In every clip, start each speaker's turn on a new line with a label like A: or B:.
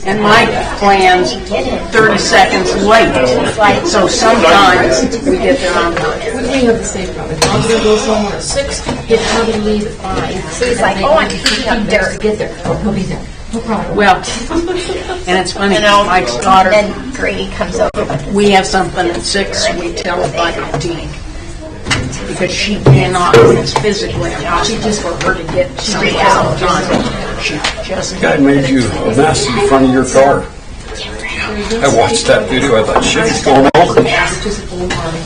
A: And my plan's 30 seconds late. So sometimes we get there on time.
B: We have the same problem. If I'm going to go somewhere at 6, he'll probably leave at 5.
C: So he's like, oh, I'm up there.
B: Get there. Oh, he'll be there. No problem.
A: Well, and it's funny, Mike's daughter,
C: Then Grady comes over.
A: we have something at 6, we tell her by 15. Because she cannot, it's physically impossible for her to get straight out on time. She just
D: The guy made you a mess in front of your car. I watched that video. I thought, shit, he's going over.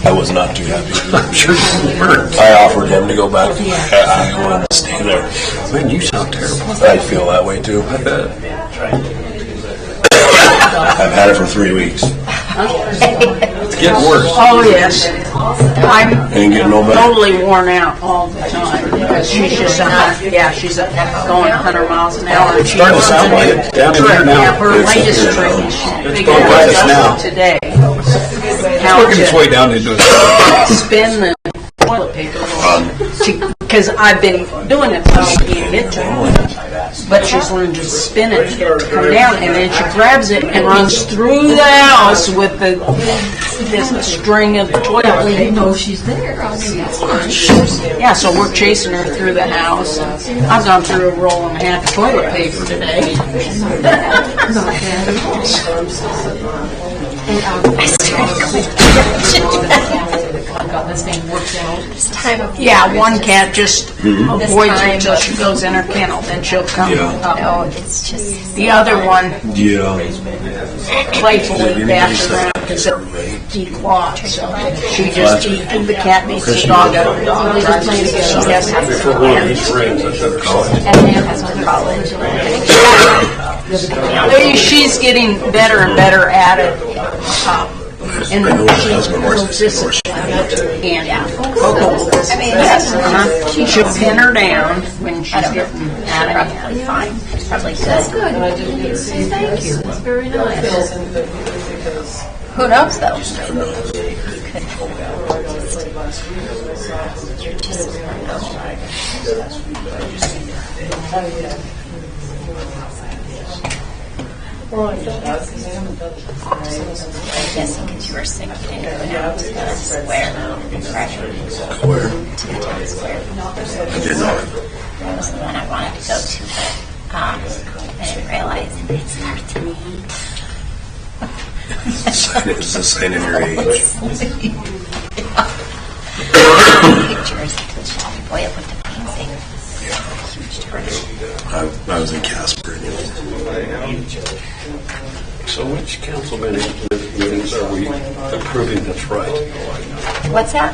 E: I was not too happy.
D: I'm sure you were.
E: I offered him to go back. I wanted to stay there.
D: Man, you sound terrible.
E: I feel that way too.
D: I bet.
E: I've had it for 3 weeks.
D: It's getting worse.
A: Oh, yes. I'm
E: Ain't getting no better.
A: totally worn out all the time because she's just she's going 100 miles an hour. And she's
D: Starting to sound like it. Down in here now.
A: Yeah, her
E: It's
A: latest
E: up here
A: trick
E: now.
A: is she
D: It's
A: figured
D: going by us
A: out
D: now.
A: today
D: It's
A: how
D: working its way
A: to
D: down into it.
A: spin the toilet paper roll. Because I've been doing it so she can't get to it. But she's learned to spin it to get it to come down, and then she grabs it and runs through the house with this string of toilet
B: You
A: paper.
B: know she's there.
A: Yeah, so we're chasing her through the house. I've gone through a roll and a half of toilet paper today.
B: I've got this thing worked out.
C: Time of
A: Yeah, one cat just avoids her until she goes in her kennel, then she'll come up.
C: No, it's just.
A: The other one
E: Yeah.
A: playfully dashes around because it declawed, so she just the cat beats the dog out of the dog. They just play together. She has to
C: And then has one college.
A: She's getting better and better at it. And she's this and Coco, yes, she'll pin her down when she's getting at it.
C: Probably fine. Probably good.
B: Good. Thank you. That's very nice.
C: Who knows though? I'm guessing because you were sick, you didn't go down to the square.
E: Where?
C: To the town square.
E: I did not.
C: That was the one I wanted to go to, but I didn't realize it starts at 8.
E: It's the sign of your age.
C: Pictures of the shop. Boy, it looked amazing. Huge turtle.
E: I was in Casper anyway.
D: So which council meetings are we approving that's right?
C: What's that?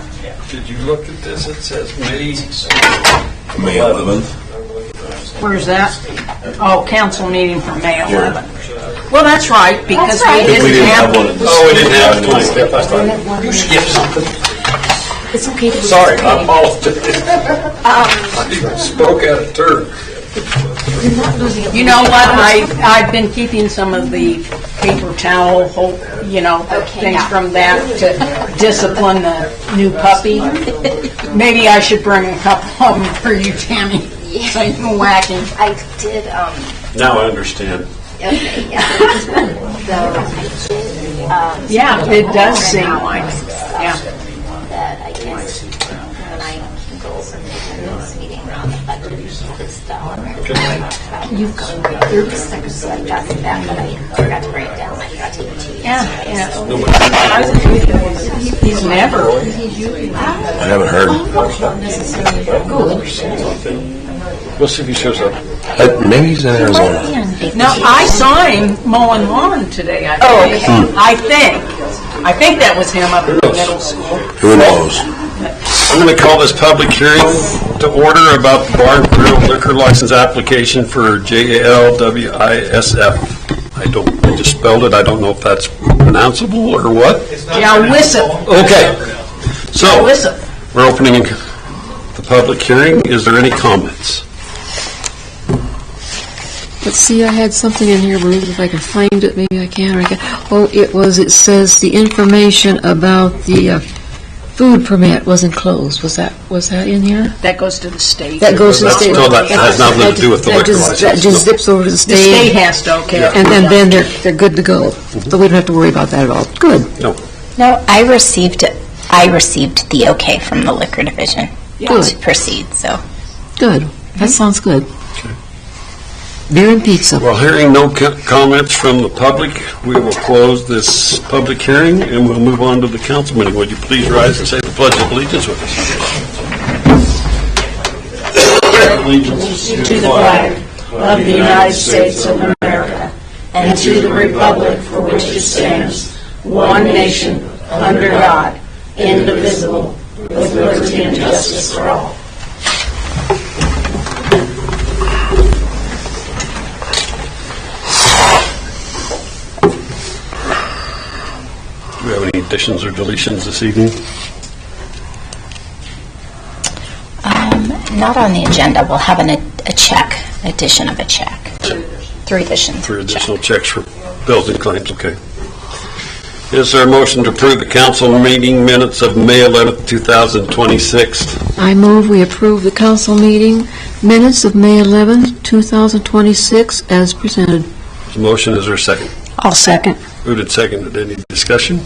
D: Did you look at this? It says May
E: May 11th.
A: Where's that? Oh, council meeting for May 11th. Well, that's right, because
C: That's right.
A: we
E: If we
A: didn't have
E: one
A: one.
E: of the.
D: Oh, we didn't have it. I thought you skipped something.
B: It's okay to
D: Sorry, I apologize. I spoke out of turn.
A: You know what? I've been keeping some of the paper towel, things from that to discipline the new puppy. Maybe I should bring a couple of them for you, Tammy, so you can whack him.
C: I did,
D: Now I understand.
C: okay, yeah. So I did,
A: Yeah, it does seem like, yeah.
C: that I guess when I go over this meeting around the budget stuff. You've got 30 seconds, so I jotted that, but I forgot to write it down. I forgot to give it to you.
A: Yeah. He's never.
E: I haven't heard.
D: We'll see if he shows up.
E: Maybe he's in Arizona.
A: No, I saw him mowing lawn today, I think.
C: Oh, okay.
A: I think that was him up at the middle school.
E: Who knows?
D: I'm going to call this public hearing to order about the Bar and Grill liquor license application for JALWISF. I just spelled it. I don't know if that's pronounceable or what.
A: Yeah, whistle.
D: Okay. So,
A: Whistle.
D: we're opening the public hearing. Is there any comments?
B: Let's see, I had something in here, Ruth, if I can find it, maybe I can, or I can. Oh, it says the information about the food permit wasn't closed. Was that in here?
A: That goes to the state.
B: That goes to the
D: That's
B: state.
D: still, that has nothing to do with the
B: That
D: liquor
B: just- That
D: license.
B: just zips over to the
A: The state
B: state,
A: has to okay it.
B: and then they're good to go. So we don't have to worry about that at all. Good.
D: No.
C: No, I received the okay from the liquor division to proceed, so.
B: Good. That sounds good. Beer and pizza.
D: Well, hearing no comments from the public, we will close this public hearing and we'll move on to the council meeting. Would you please rise and say the Pledge of Allegiance with us? Allegiance
A: To the flag of the United States of America and to the republic for which it stands, one nation, under God, indivisible, with liberty and justice for all.
D: Do we have any additions or deletions this evening?
C: Not on the agenda. We'll have a check, addition of a check. 3 additions.
D: 3 additional checks for bills and claims, okay. Is there a motion to approve the council meeting minutes of May 11th, 2026?
B: I move we approve the council meeting minutes of May 11th, 2026 as presented.
D: There's a motion, is there a second?
A: I'll second.
D: Moved and seconded, any discussion?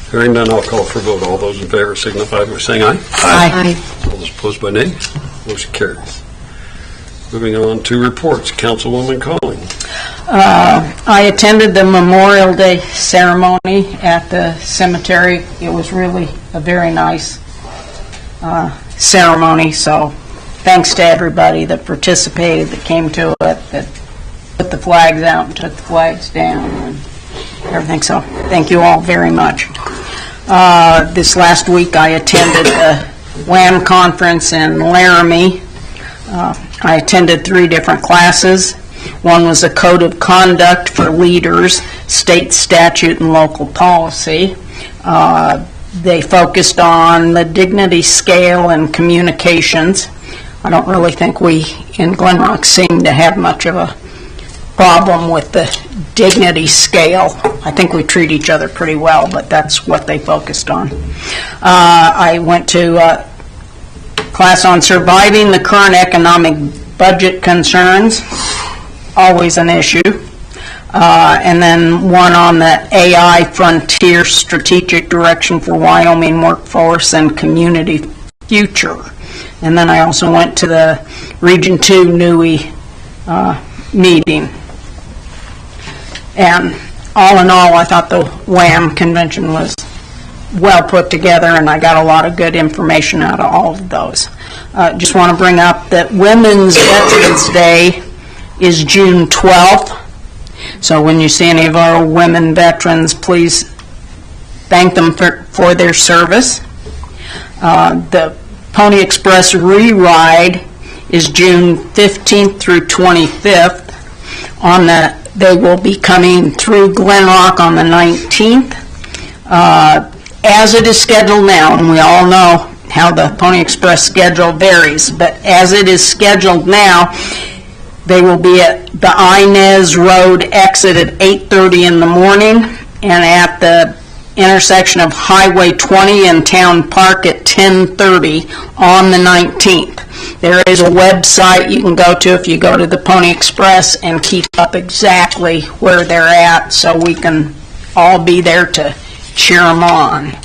D: Hearing none, I'll call for a vote. All those in favor signify by saying aye.
B: Aye.
D: All those opposed by nay. Motion carries. Moving on to reports. Councilwoman Calling.
A: I attended the Memorial Day ceremony at the cemetery. It was really a very nice ceremony, so thanks to everybody that participated, that came to it, that put the flags out and took the flags down and everything, so thank you all very much. This last week I attended the WHAM conference in Laramie. I attended 3 different classes. One was a code of conduct for leaders, state statute and local policy. They focused on the dignity scale and communications. I don't really think we in Glen Rock seem to have much of a problem with the dignity scale. I think we treat each other pretty well, but that's what they focused on. I went to a class on surviving the current economic budget concerns, always an issue. And then one on the AI Frontier Strategic Direction for Wyoming Workforce and Community Future. And then I also went to the Region 2 NUI meeting. And all in all, I thought the WHAM convention was well put together, and I got a lot of good information out of all of those. Just want to bring up that Women's Veterans Day is June 12th. So when you see any of our women veterans, please thank them for their service. The Pony Express Re-Ride is June 15th through 25th. They will be coming through Glen Rock on the 19th. As it is scheduled now, and we all know how the Pony Express schedule varies, but as it is scheduled now, they will be at the Inez Road exit at 8:30 in the morning and at the intersection of Highway 20 and Town Park at 10:30 on the 19th. There is a website you can go to if you go to the Pony Express and keep up exactly where they're at so we can all be there to cheer them on.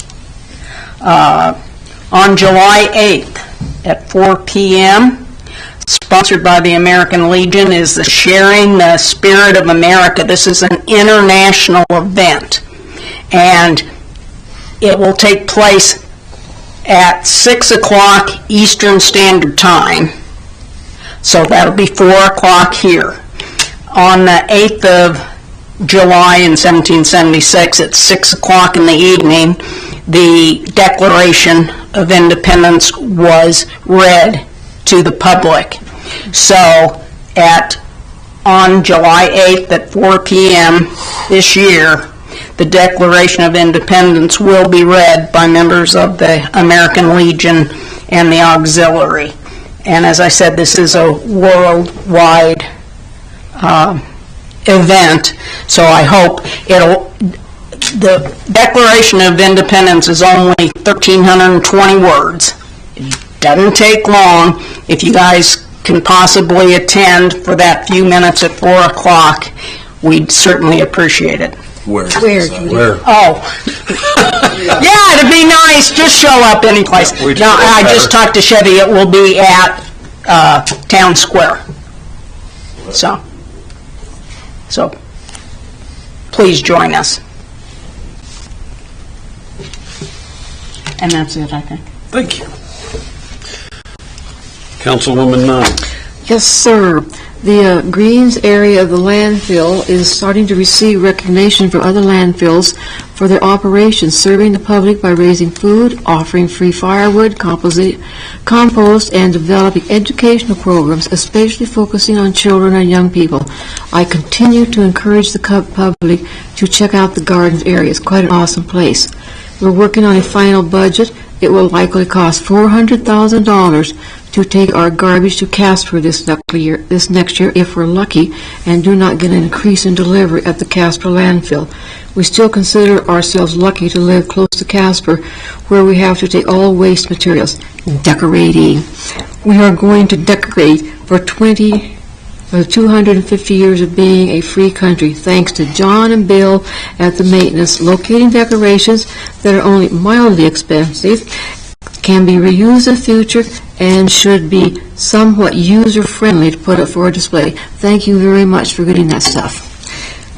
A: On July 8th at 4 p.m., sponsored by the American Legion, is the Sharing the Spirit of America. This is an international event, and it will take place at 6 o'clock Eastern Standard Time, so that'll be 4 o'clock here. On the 8th of July in 1776 at 6 o'clock in the evening, the Declaration of Independence was read to the public. So on July 8th at 4 p.m. this year, the Declaration of Independence will be read by members of the American Legion and the Auxiliary. And as I said, this is a worldwide event, so I hope the Declaration of Independence is only 1,320 words. It doesn't take long. If you guys can possibly attend for that few minutes at 4 o'clock, we'd certainly appreciate it.
E: Where?
D: Where?
A: Oh. Yeah, it'd be nice. Just show up any place. No, I just talked to Chevy. It will be at Town Square. So please join us. And that's it, I think.
D: Thank you. Councilwoman Nunn.
B: Yes, sir. The Greens area of the landfill is starting to receive recognition from other landfills for their operations, serving the public by raising food, offering free firewood, compost, and developing educational programs, especially focusing on children and young people. I continue to encourage the public to check out the gardens area. It's quite an awesome place. We're working on a final budget. It will likely cost $400,000 to take our garbage to Casper this next year if we're lucky and do not get an increase in delivery at the Casper landfill. We still consider ourselves lucky to live close to Casper, where we have to take all waste materials. Decorating. We are going to decorate for 250 years of being a free country, thanks to John and Bill at the maintenance, locating decorations that are only mildly expensive, can be reused in the future, and should be somewhat user-friendly to put up for a display. Thank you very much for getting that stuff.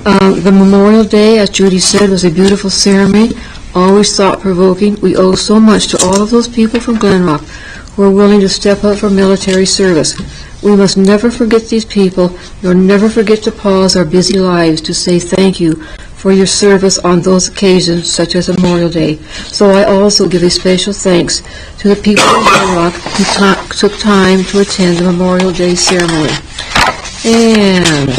B: The Memorial Day, as Judy said, was a beautiful ceremony, always thought-provoking. We owe so much to all of those people from Glen Rock who are willing to step up for military service. We must never forget these people, nor never forget to pause our busy lives to say thank you for your service on those occasions, such as Memorial Day. So I also give a special thanks to the people of Glen Rock who took time to attend the Memorial Day ceremony. And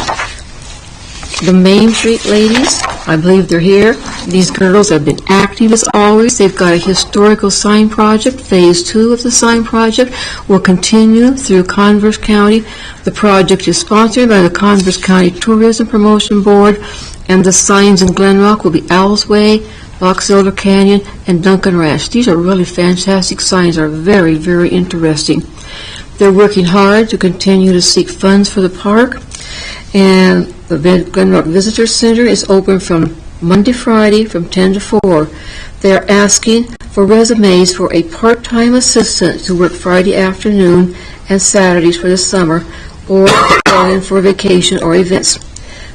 B: the Main Street ladies, I believe they're here. These girls have been active as always. They've got a historical sign project. Phase 2 of the sign project will continue through Converse County. The project is sponsored by the Converse County Tourism Promotion Board, and the signs in Glen Rock will be Owl's Way, Box Elder Canyon, and Duncan Ranch. These are really fantastic signs. Are very, very interesting. They're working hard to continue to seek funds for the park, and the Glen Rock Visitor Center is open from Monday, Friday from 10 to 4. They're asking for resumes for a part-time assistant to work Friday afternoon and Saturdays for the summer, or call in for vacation or events.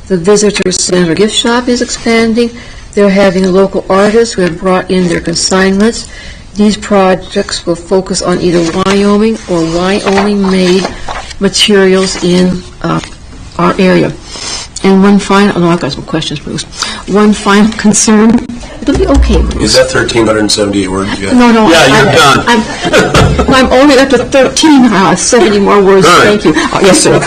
B: The Visitor Center gift shop is expanding. They're having local artists who have brought in their consignments. These projects will focus on either Wyoming or Wyoming-made materials in our area. And one final, I've got some questions, Bruce. One final concern. It'll be okay, Bruce.
E: Is that 1,378 words?
B: No.
D: Yeah, you're done.
B: I'm only up to 13, 70 more words.
D: Good.
B: Thank you. Oh, yes, sir.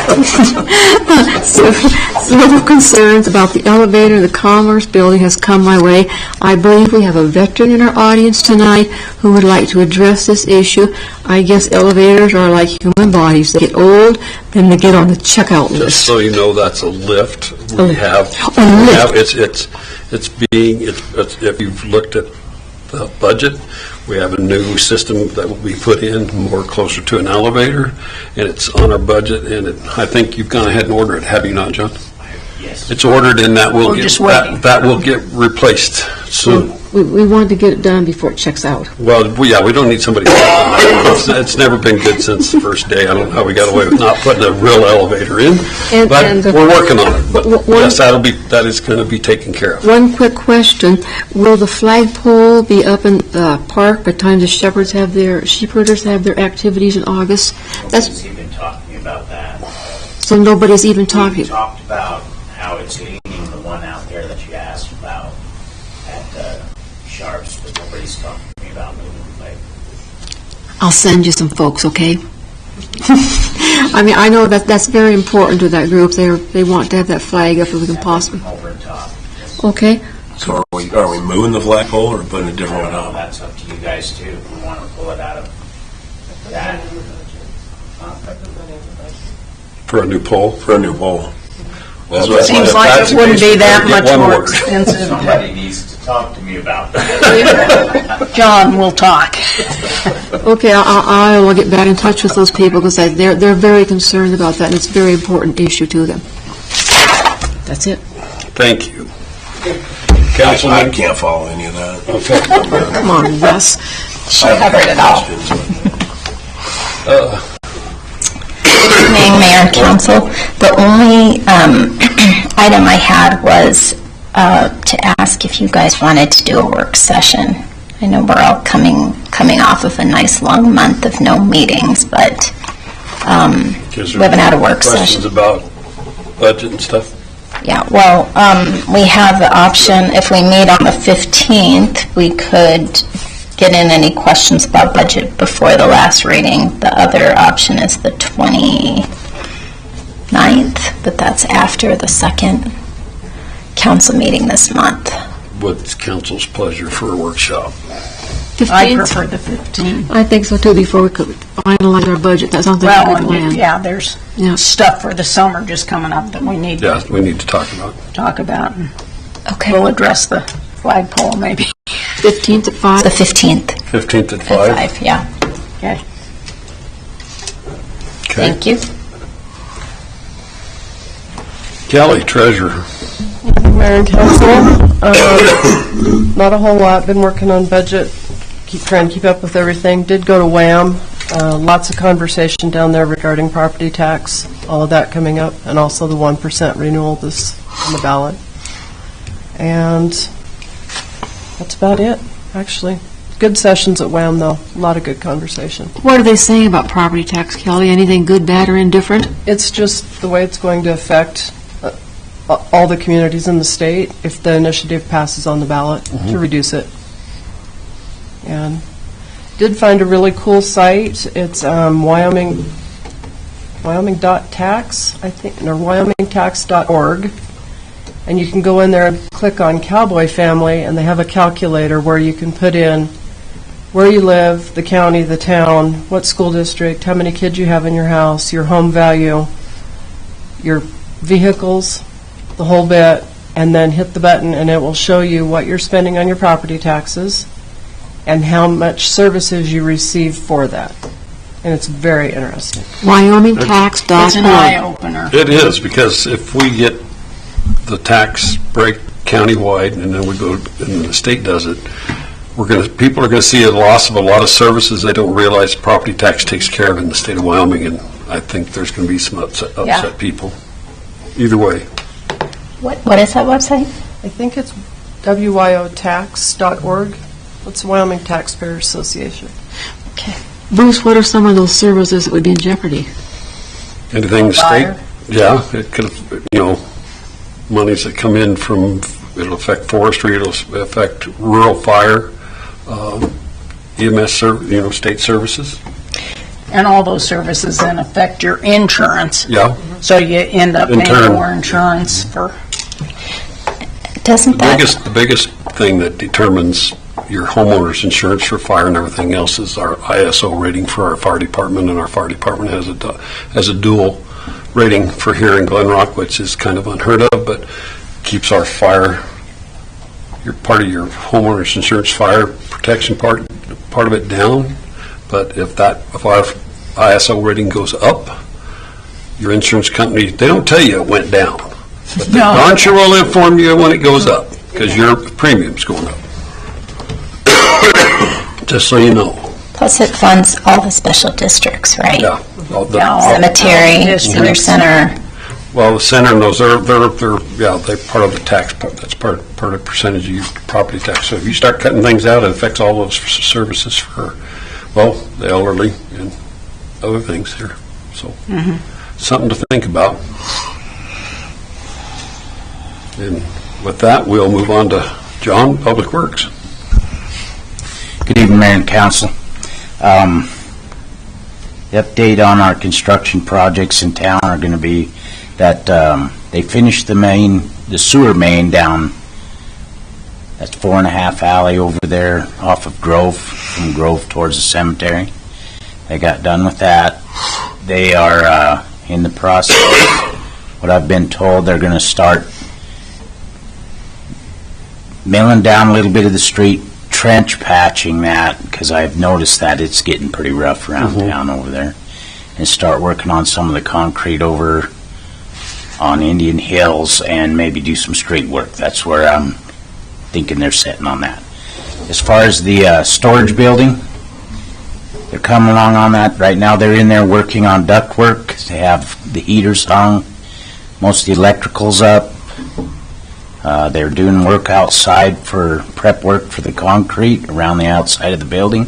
B: Several concerns about the elevator in the Commerce Building has come my way. I believe we have a veteran in our audience tonight who would like to address this issue. I guess elevators are like human bodies. They get old, then they get on the checkout list.
D: Just so you know, that's a lift. We have, if you've looked at the budget, we have a new system that will be put in more closer to an elevator, and it's on our budget, and I think you've gone ahead and ordered it, have you not, John?
F: Yes.
D: It's ordered, and that will
A: We're just waiting.
D: that will get replaced soon.
B: We wanted to get it done before it checks out.
D: Well, we don't need somebody. It's never been good since the first day. I don't know how we got away with not putting a real elevator in, but we're working on it. But yes, that is going to be taken care of.
B: One quick question. Will the flagpole be up in the park by the time the shepherders have their activities in August?
F: Nobody's even talking about that.
B: So nobody's even talking.
F: We talked about how it's leaning, the one out there that you asked about at Sharps, but nobody's talking to me about moving the flag.
B: I'll send you some folks, okay? I mean, I know that's very important to that group. They want to have that flag up if we can possibly.
F: Over and top.
B: Okay.
E: So are we moving the flagpole or putting a different one
F: Well,
E: up?
F: that's up to you guys too, if you want to pull it out of that.
D: For a new pole.
E: For a new pole.
D: Well,
A: Seems like it wouldn't be that much more
D: One word.
A: expensive.
F: Somebody needs to talk to me about that.
A: John, we'll talk.
B: Okay, I will get back in touch with those people because they're very concerned about that, and it's a very important issue to them. That's it.
D: Thank you.
E: I
D: Councilman?
E: can't follow any of that.
D: Okay.
B: Come on, Russ.
C: She covered it all. Good evening, Mayor and Council. The only item I had was to ask if you guys wanted to do a work session. I know we're all coming off of a nice long month of no meetings, but we haven't had a work
D: Questions
C: session.
D: about budget and stuff?
C: Yeah, well, we have the option, if we meet on the 15th, we could get in any questions about budget before the last reading. The other option is the 29th, but that's after the second council meeting this month.
D: What's council's pleasure for a workshop?
A: I
B: 15th?
A: prefer the 15th.
B: I think so too, before we could finalize our budget. That sounds like a
A: Well,
B: good plan.
A: and yeah, there's
B: Yeah.
A: stuff for the summer just coming up that we need
D: Yeah,
A: to
D: we need to talk about.
A: talk about. And
C: Okay.
A: we'll address the flagpole maybe.
B: 15th at 5?
C: The 15th
D: 15th at
C: at
D: 5?
C: 5, yeah.
A: Okay.
D: Okay.
C: Thank you.
D: Kelly, treasurer.
G: Mayor and Council, not a whole lot, been working on budget, trying to keep up with everything, did go to WHAM, lots of conversation down there regarding property tax, all of that coming up, and also the 1% renewal this on the ballot. And that's about it, actually. Good sessions at WHAM, though, a lot of good conversation.
B: What are they saying about property tax, Kelly? Anything good, bad, or indifferent?
G: It's just the way it's going to affect all the communities in the state if the initiative passes on the ballot to reduce it. And did find a really cool site. It's Wyoming.tax, I think, or WyomingTax.org. And you can go in there and click on Cowboy Family, and they have a calculator where you can put in where you live, the county, the town, what school district, how many kids you have in your house, your home value, your vehicles, the whole bit, and then hit the button, and it will show you what you're spending on your property taxes and how much services you receive for that. And it's very interesting.
B: WyomingTax.org.
A: It's an eye-opener.
D: It is, because if we get the tax break countywide and then we go, and the state does it, people are going to see a loss of a lot of services they don't realize property tax takes care of in the state of Wyoming, and I think there's going to be some upset people. Either way.
C: What is that website?
G: I think it's WYOTax.org. It's the Wyoming Taxpayer Association.
B: Bruce, what are some of those services that would be in jeopardy?
D: Anything the
A: Fire.
D: state? Yeah, it could, monies that come in from, it'll affect forestry, it'll affect rural fire, EMS, state services.
A: And all those services then affect your insurance.
D: Yeah.
A: So you end up
D: In
A: paying
D: turn.
A: more insurance for,
C: Doesn't that,
D: The biggest thing that determines your homeowner's insurance for fire and everything else is our ISO rating for our fire department, and our fire department has a dual rating for here in Glen Rock, which is kind of unheard of, but keeps our fire, part of your homeowner's insurance fire protection part of it down. But if our ISO rating goes up, your insurance company, they don't tell you it went down, but they darn sure will inform you when it goes up, because your premium's going up. Just so you know.
C: plus it funds all the special districts, right?
D: Yeah.
C: Cemetery, senior center.
D: Well, the center and those, they're part of the tax, that's part of percentage of your property tax. So if you start cutting things out, it affects all those services for, the elderly and other things here. So, something to think about. And with that, we'll move on to John, Public Works.
H: Good evening, Mayor and Council. The update on our construction projects in town are going to be that they finished the sewer main down that 4.5 alley over there off of Grove, from Grove towards the cemetery. They got done with that. They are in the process, what I've been told, they're going to start milling down a little bit of the street, trench patching that, because I've noticed that it's getting pretty rough around town over there, and start working on some of the concrete over on Indian Hills, and maybe do some street work. That's where I'm thinking they're sitting on that. As far as the storage building, they're coming along on that. Right now, they're in there working on duct work. They have the heaters hung, most of the electrical's up. They're doing work outside for prep work for the concrete around the outside of the building.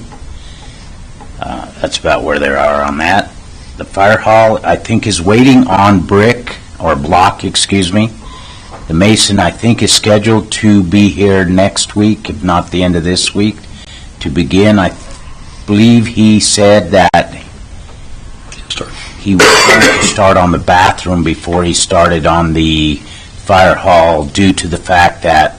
H: That's about where they are on that. The fire hall, I think, is waiting on brick, or block, excuse me. The mason, I think, is scheduled to be here next week, if not the end of this week, to begin. I believe he said that he was going to start on the bathroom before he started on the fire hall, due to the fact that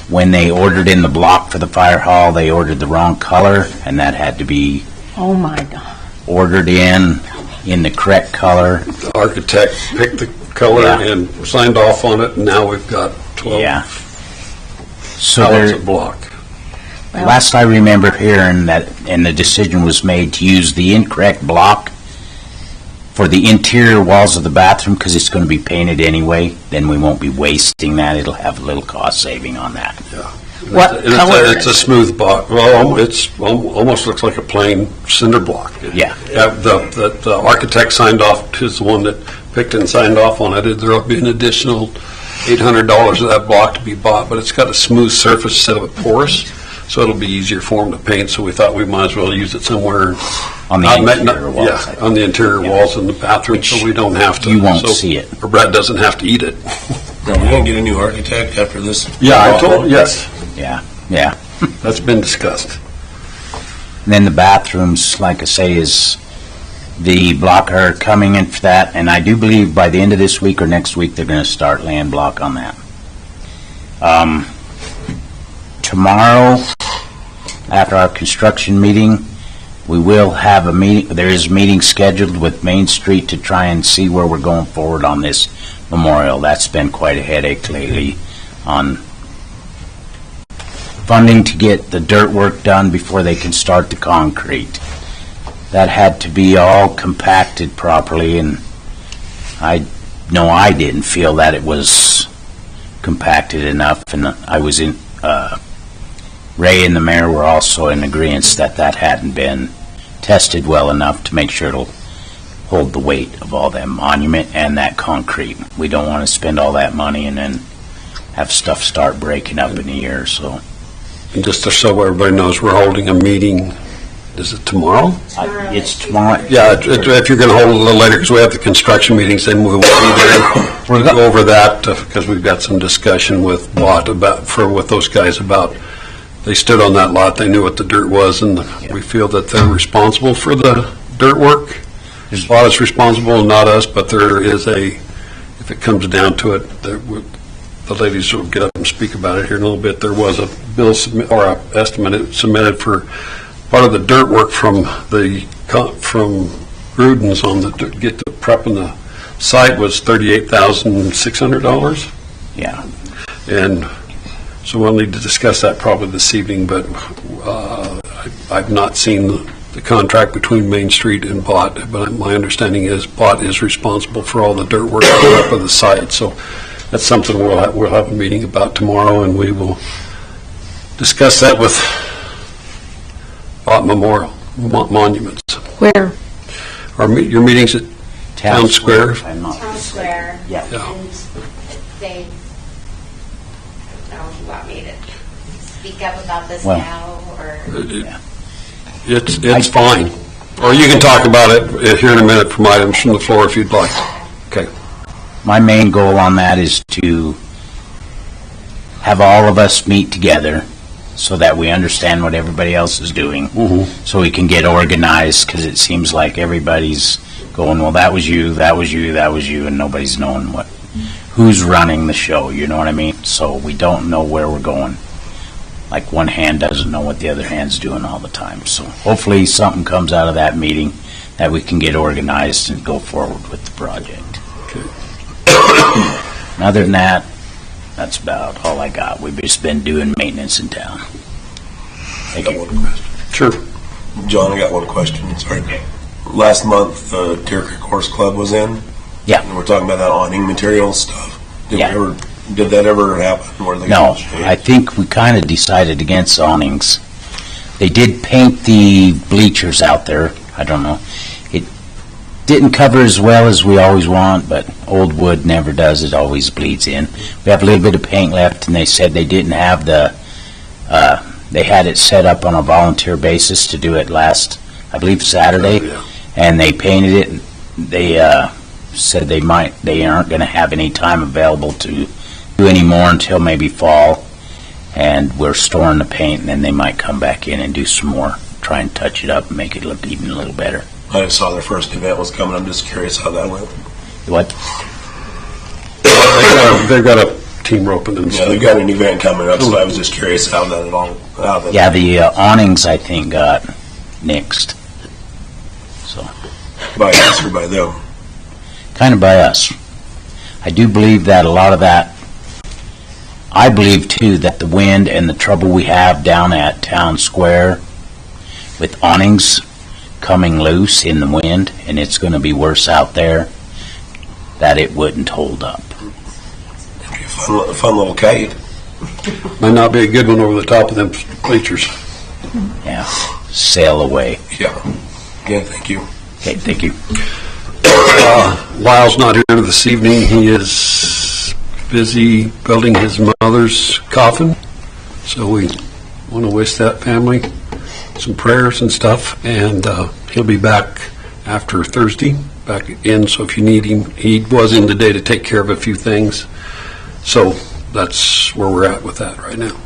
H: when they ordered in the block for the fire hall, they ordered the wrong color, and that had to be
A: Oh, my God.
H: ordered in the correct color.
D: The architect picked the color
H: Yeah.
D: and signed off on it, and now we've got 12
H: Yeah. So
D: pallets
H: there,
D: of block.
H: last I remember hearing that, and the decision was made to use the incorrect block for the interior walls of the bathroom, because it's going to be painted anyway. Then we won't be wasting that. It'll have a little cost saving on that.
A: What
D: And
A: color
D: It's a
A: is it?
D: smooth block. Well, it's almost looks like a plain cinder block.
H: Yeah.
D: The architect signed off, is the one that picked and signed off on it. There'll be an additional $800 of that block to be bought, but it's got a smooth surface instead of a porous, so it'll be easier for them to paint, so we thought we might as well use it somewhere.
H: On the interior walls.
D: Yeah, on the interior walls in the bathroom, so we don't have to.
H: You won't
D: so-
H: see it.
D: Or Brett doesn't have to eat it.
E: Are we gonna get a new architect after this?
D: Yes,
H: Yeah.
D: that's been discussed.
H: And then the bathrooms, like I say, is the block are coming in for that, and I do believe by the end of this week or next week, they're going to start laying block on that. Tomorrow, after our construction meeting, we will have a meeting, there is a meeting scheduled with Main Street to try and see where we're going forward on this memorial. That's been quite a headache lately on funding to get the dirt work done before they can start the concrete. That had to be all compacted properly, and I know I didn't feel that it was compacted enough, and I was in, Ray and the mayor were also in agreement that that hadn't been tested well enough to make sure it'll hold the weight of all that monument and that concrete. We don't want to spend all that money and then have stuff start breaking up in a year, so.
D: And just so everybody knows, we're holding a meeting, is it tomorrow?
H: It's tomorrow.
D: Yeah, if you're going to hold it a little later, because we have the construction meetings, then we'll be there. We'll go over that, because we've got some discussion with Bott with those guys about, they stood on that lot, they knew what the dirt was, and we feel that they're responsible for the dirt work. Bott is responsible, not us, but there is if it comes down to it, the ladies will get up and speak about it here in a little bit. There was a bill or an estimate submitted for part of the dirt work from Gruden's on the get the prep on the site was $38,600.
H: Yeah.
D: And so we'll need to discuss that probably this evening, but I've not seen the contract between Main Street and Bott, but my understanding is Bott is responsible for all the dirt work up of the site. So that's something we'll have a meeting about tomorrow, and we will discuss that with Bott Memorial Monuments.
B: Where?
D: Your meetings at Town Square?
H: I'm not-
C: Town Square.
H: Yeah.
D: Yeah.
C: And they, I don't know if you want me to speak up about this
H: Well,
C: now, or?
D: It's fine. Or you can talk about it here in a minute from items from the floor if you'd like. Okay.
H: My main goal on that is to have all of us meet together so that we understand what everybody else is doing, so we can get organized, because it seems like everybody's going, well, that was you, that was you, that was you, and nobody's knowing who's running the show, you know what I mean? So we don't know where we're going. Like one hand doesn't know what the other hand's doing all the time. So hopefully something comes out of that meeting that we can get organized and go forward with the project. And other than that, That's about all I got. We've just been doing maintenance in town. Thank
E: I got
H: you.
E: one question.
D: Sure.
E: John, I got one question. Sorry. Last month, Deer Creek Horse Club was in.
H: Yeah.
E: And we're talking about that awning material stuff.
H: Yeah.
E: Did that ever happen? Where they
H: No,
E: changed?
H: I think we kind of decided against awnings. They did paint the bleachers out there. I don't know. It didn't cover as well as we always want, but old wood never does. It always bleeds in. We have a little bit of paint left, and they said they didn't have they had it set up on a volunteer basis to do it last, I believe, Saturday, and they painted it. They said they aren't going to have any time available to do any more until maybe fall, and we're storing the paint, and then they might come back in and do some more, try and touch it up and make it look even a little better.
E: I just saw their first event was coming. I'm just curious how that went.
H: What?
D: They've got a team roping and
E: Yeah,
D: stuff.
E: they've got an event coming up, so I was just curious how that at all.
H: Yeah, the awnings, I think, got nixed. So,
E: By us or by them.
H: kind of by us. I do believe that a lot of that, I believe too that the wind and the trouble we have down at Town Square with awnings coming loose in the wind, and it's going to be worse out there, that it wouldn't hold up.
E: Fun little kite.
D: Might not be a good one over the top of them bleachers.
H: Yeah, sail away.
E: Yeah. Again, thank you.
H: Okay, thank you.
D: Lyle's not here this evening. He is busy building his mother's coffin. So we want to wish that family some prayers and stuff. And he'll be back after Thursday, back in. So if you need him, he was in today to take care of a few things. So that's where we're at with that right now.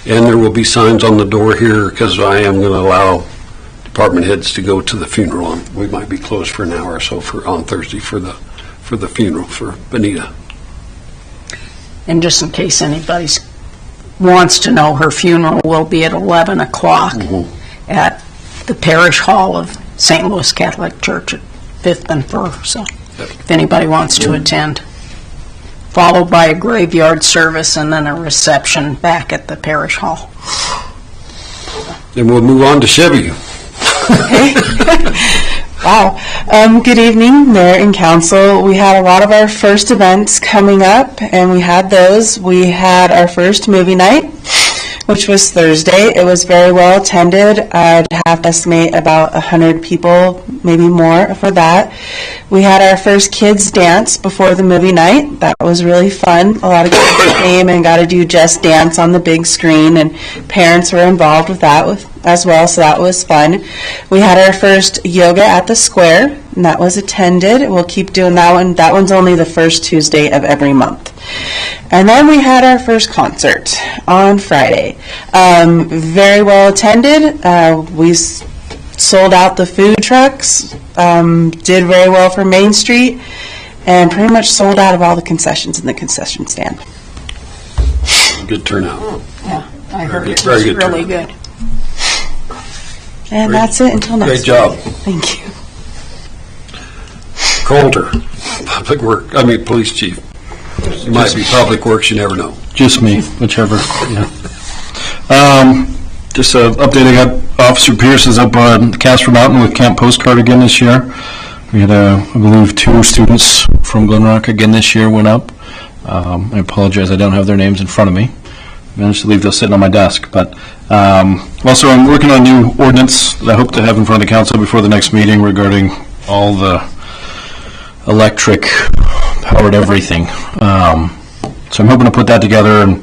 D: And there will be signs on the door here because I am going to allow department heads to go to the funeral. We might be closed for an hour or so on Thursday for the funeral for Benita.
A: And just in case anybody wants to know, her funeral will be at 11 o'clock at the Parish Hall of St. Louis Catholic Church at 5th and Fir. So if anybody wants to attend, followed by a graveyard service and then a reception back at the Parish Hall.
D: Then we'll move on to Chevy.
I: Wow. Good evening, Mayor and Council. We had a lot of our first events coming up, and we had those. We had our first movie night, which was Thursday. It was very well attended. I'd have to estimate about 100 people, maybe more for that. We had our first kids dance before the movie night. That was really fun. A lot of kids came and got to do Just Dance on the big screen, and parents were involved with that as well, so that was fun. We had our first yoga at the square, and that was attended. We'll keep doing that one. That one's only the first Tuesday of every month. And then we had our first concert on Friday. Very well attended. We sold out the food trucks, did very well for Main Street, and pretty much sold out of all the concessions in the concession stand.
D: Good turnout.
A: Yeah, I heard it
D: Very
A: was
D: good
A: really
D: turnout.
A: good.
I: And
D: Great.
I: that's it until next
D: Great
I: week.
D: job.
I: Thank you.
D: Coulter, police chief. It might be public works, you never know.
J: Just me, whichever. Yeah. Just updating Officer Pierce is up on Casper Mountain with Camp Postcard again this year. We had, I believe, 2 students from Glen Rock again this year went up. I apologize, I don't have their names in front of me. I managed to leave those sitting on my desk. But also, I'm working on a new ordinance that I hope to have in front of the council before the next meeting regarding all the electric powered everything. So I'm hoping to put that together and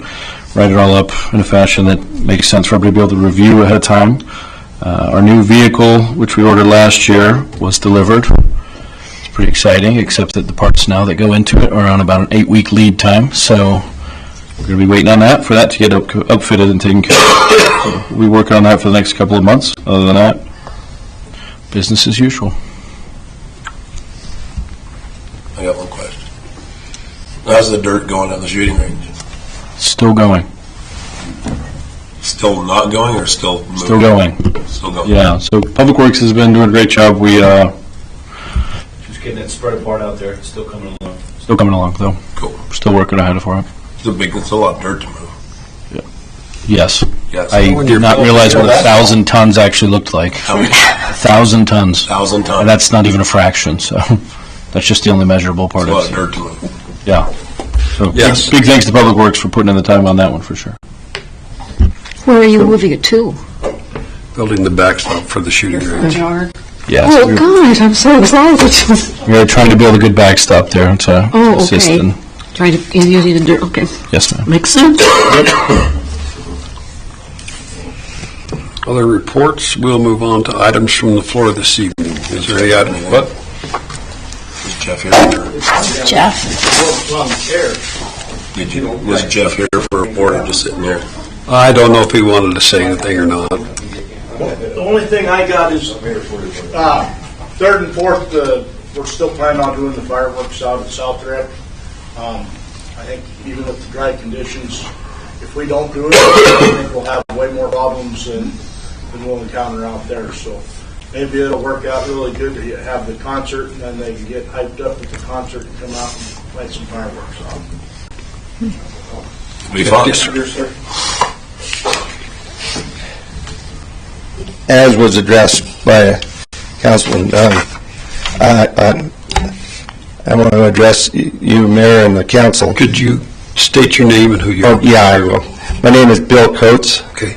J: write it all up in a fashion that makes sense for everybody to be able to review ahead of time. Our new vehicle, which we ordered last year, was delivered. It's pretty exciting, except that the parts now that go into it are on about an 8-week lead time. So we're going to be waiting on that for that to get upfitted and taken care of. So we'll be working on that for the next couple of months. Other than that, business as usual.
E: I got one question. How's the dirt going on the shooting range?
J: Still going.
E: Still not going or still moving?
J: Still going.
E: Still going.
J: Yeah, so Public Works has been doing a great job. We,
F: Just getting it
K: it's spread apart out there. It's still coming along.
J: Still coming along, though.
E: Cool.
J: Still working ahead for it.
E: It's a lot of dirt to move.
J: Yes.
E: Yes.
J: I did not realize what 1,000 tons actually looked like.
E: How many?
J: 1,000 tons.
E: 1,000 tons.
J: And that's not even a fraction, so that's just the only measurable part
E: It's a
J: of
E: lot of
J: it.
E: dirt to move.
J: Yeah. So
D: Yes.
J: big thanks to Public Works for putting in the time on that one, for sure.
B: Where are you moving it to?
D: Building the backstop for the shooting range.
J: Yes.
B: Oh, God, I'm so excited.
J: We're trying to build a good backstop there to
B: Oh,
J: assist
B: okay.
J: in.
B: Trying to, using the dirt, okay.
J: Yes, ma'am.
B: Makes sense.
D: Other reports, we'll move on to items from the floor this evening. Is there any item, what?
E: Is Jeff here?
B: Jeff?
E: Was Jeff here for a report or just sitting there?
D: I don't know if he wanted to say anything or not.
L: The only thing I got is, 3rd and 4th, we're still planning on doing the fireworks out at South Rip. I think even with the dry conditions, if we don't do it, I think we'll have way more problems than we'll encounter out there. So maybe it'll work out really good to have the concert, and then they can get hyped up at the concert and come out and light some fireworks off.
E: Be fun.
L: Yes, sir.
M: As was addressed by Councilman Dunn, I want to address you, Mayor, and the council.
D: Could you state your name and who you are?
M: Oh, yeah, I will. My name is Bill Coates.
D: Okay.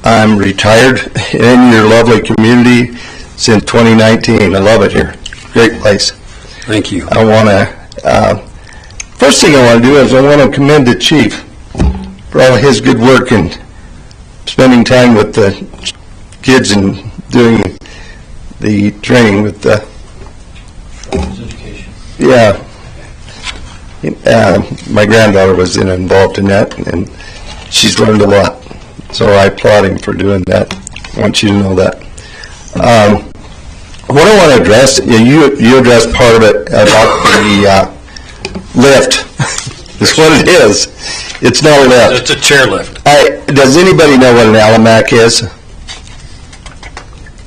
M: I'm retired in your lovely community since 2019. I love it here. Great place.
D: Thank you.
M: I want to, first thing I want to do is I want to commend the chief for all his good work and spending time with the kids and doing the training with the, yeah. My granddaughter was involved in that, and she's learned a lot. So I applaud him for doing that. I want you to know that. What I want to address, you addressed part of it about the lift. It's what it is. It's not a lift.
D: It's a chairlift.
M: Does anybody know what an Alamac is?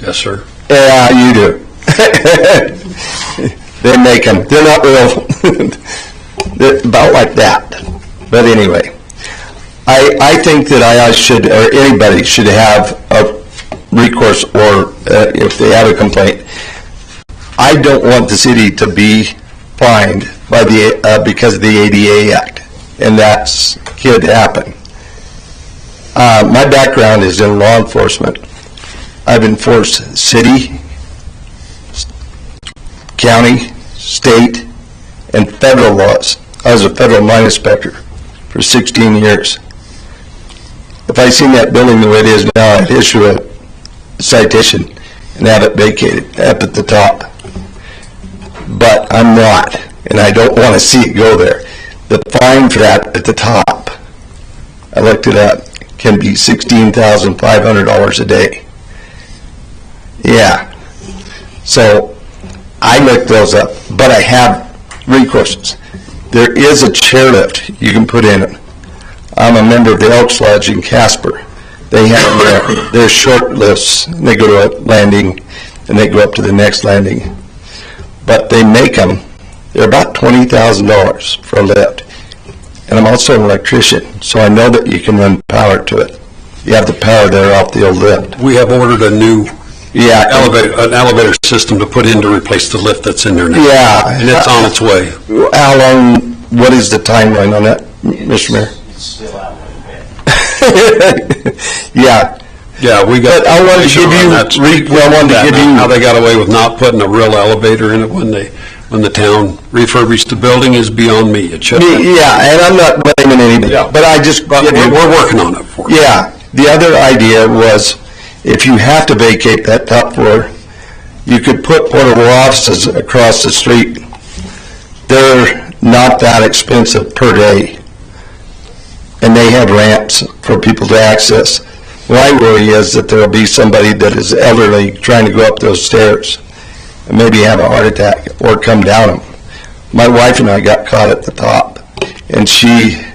D: Yes, sir.
M: Yeah, you do. They make them. They're not real. They're about like that. But anyway, I think that I should, or anybody should have a recourse, or if they have a complaint. I don't want the city to be fined by the because of the ADA Act, and that's could happen. My background is in law enforcement. I've enforced city, county, state, and federal laws. I was a federal mine inspector for 16 years. If I seen that building the way it is now, I'd issue a citation and have it vacated up at the top. But I'm not, and I don't want to see it go there. The fine for that at the top, I looked it up, can be $16,500 a day. Yeah. So I looked those up, but I have recourses. There is a chairlift you can put in it. I'm a member of the Elks Lodge in Casper. They have their short lifts. They go to a landing, and they go up to the next landing. But they make them. They're about $20,000 for a lift. And I'm also an electrician, so I know that you can run power to it. You have the power there off the old lift.
D: We have ordered a new
M: Yeah.
D: an elevator system to put in to replace the lift that's in there now.
M: Yeah.
D: And it's on its way.
M: How long, what is the timeline on that, Mr. Mayor?
F: It's still out a bit.
M: Yeah.
D: Yeah, we got.
M: But I wanted to give you, I wanted to give you.
D: How they got away with not putting a real elevator in it when the town refurbished the building is beyond me. It should.
M: Yeah, and I'm not blaming anybody, but I just.
D: We're working on it for you.
M: Yeah, the other idea was, if you have to vacate that top floor, you could put portable offices across the street. They're not that expensive per day, and they have ramps for people to access. My worry is that there'll be somebody that is elderly trying to go up those stairs and maybe have a heart attack or come down them. My wife and I got caught at the top, and she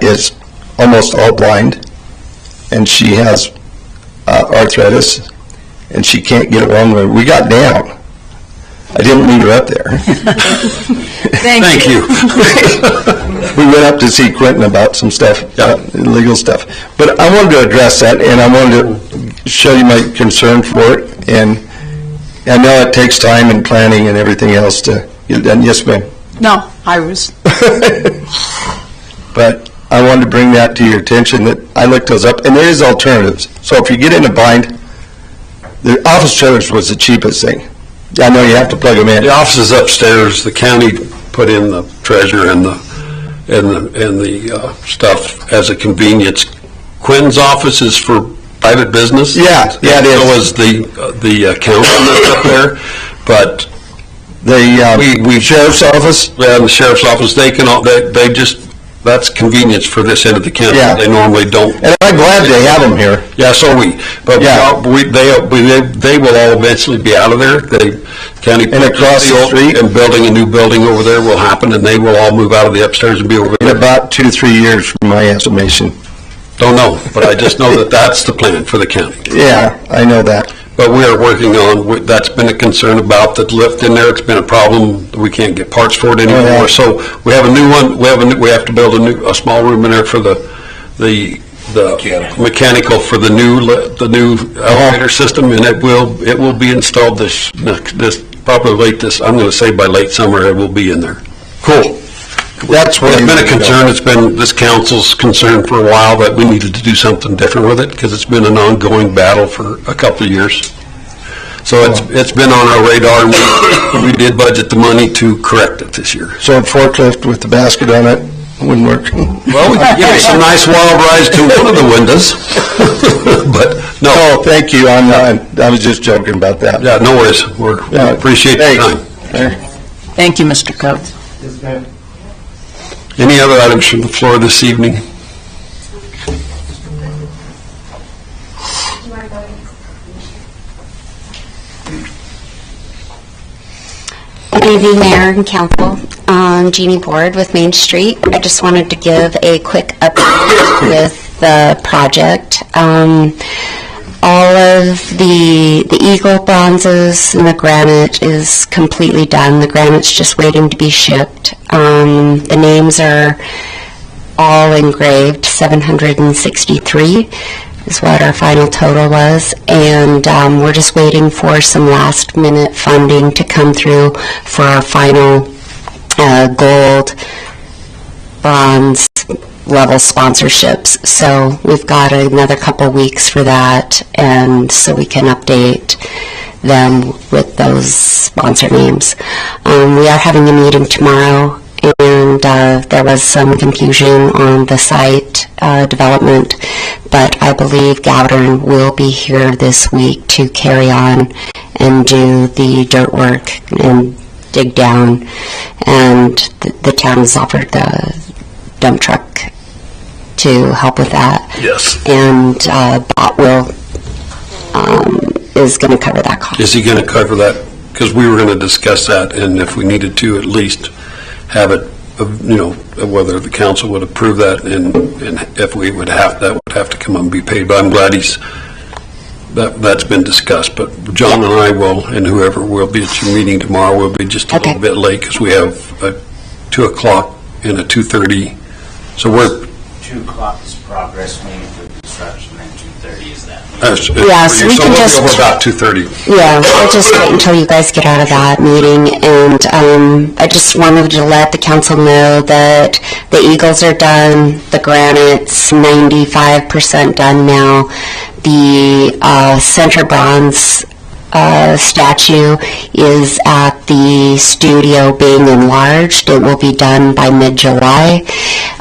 M: is almost all blind, and she has arthritis, and she can't get it one way. We got down, I didn't meet her up there.
D: Thank you.
M: We went up to see Quentin about some stuff, legal stuff. But I wanted to address that, and I wanted to show you my concern for it. And I know it takes time and planning and everything else to get done. Yes, ma'am.
A: No, I was,
M: But I wanted to bring that to your attention, that I looked those up, and there is alternatives. So if you get in a bind, the office trailers was the cheapest thing. I know you have to plug them in.
D: The office is upstairs, the county put in the treasurer and the stuff as a convenience. Quentin's office is for private business.
M: Yeah, it is.
D: So is the accountant that's up there, but
M: The sheriff's office?
D: yeah, the sheriff's office, they can, they just, that's convenience for this end of the county.
M: Yeah.
D: They normally don't.
M: And I'm glad they have them here.
D: Yeah, so but
M: Yeah.
D: they will all eventually be out of there. County.
M: And across the street?
D: And building a new building over there will happen, and they will all move out of the upstairs and be over
M: In
D: there.
M: about 2-3 years, from my estimation.
D: Don't know, but I just know that that's the plan for the county.
M: Yeah, I know that.
D: But we are working on, that's been a concern about the lift in there. It's been a problem. We can't get parts for it anymore.
M: yeah.
D: So we have a new one. We have to build a small room in there for the mechanical for the new elevator system, and it will be installed this probably I'm going to say by late summer it will be in there.
M: Cool. That's what
D: It's been a concern. It's been this council's concern for a while that we needed to do something different with it, because it's been an ongoing battle for a couple of years. So it's been on our radar, and we did budget the money to correct it this year.
M: So a forklift with the basket on it wouldn't work.
D: Well, we could give you some nice wild rides to one of the windows, but no.
M: Oh, thank you. I was just joking about that.
D: Yeah, no worries. We appreciate the time.
A: thank you, Mr. Coates.
D: Any other items from the floor this evening?
C: Good evening, Mayor and Council. Jeannie Board with Main Street. I just wanted to give a quick update with the project. All of the eagle bronzes and the granite is completely done. The granite's just waiting to be shipped. The names are all engraved. 763 is what our final total was, and we're just waiting for some last-minute funding to come through for our final gold, bronze level sponsorships. So we've got another couple weeks for that, and so we can update them with those sponsor names. We are having a meeting tomorrow, and there was some confusion on the site development, but I believe Gowden will be here this week to carry on and do the dirt work and dig down, and the town has offered the dump truck to help with that.
D: Yes.
C: And Botwell is going to cover that cost.
D: Is he going to cover that? Because we were going to discuss that, and if we needed to, at least have it, whether the council would approve that, and if we would have, that would have to come up and be paid. But I'm glad that's been discussed. But John and I will, and whoever will be at your meeting tomorrow, will be just a little bit late, because we have a 2 o'clock and a 2:30. So we're
F: 2 o'clock is progress meeting for construction, and 2:30 is that meeting.
C: Yeah, so we can
D: we'll
C: just-
D: be over about 2:30.
C: Yeah, we'll just wait until you guys get out of that meeting, and I just wanted to let the council know that the eagles are done, the granite's 95% done now, the center bronze statue is at the studio being enlarged. It will be done by mid-July.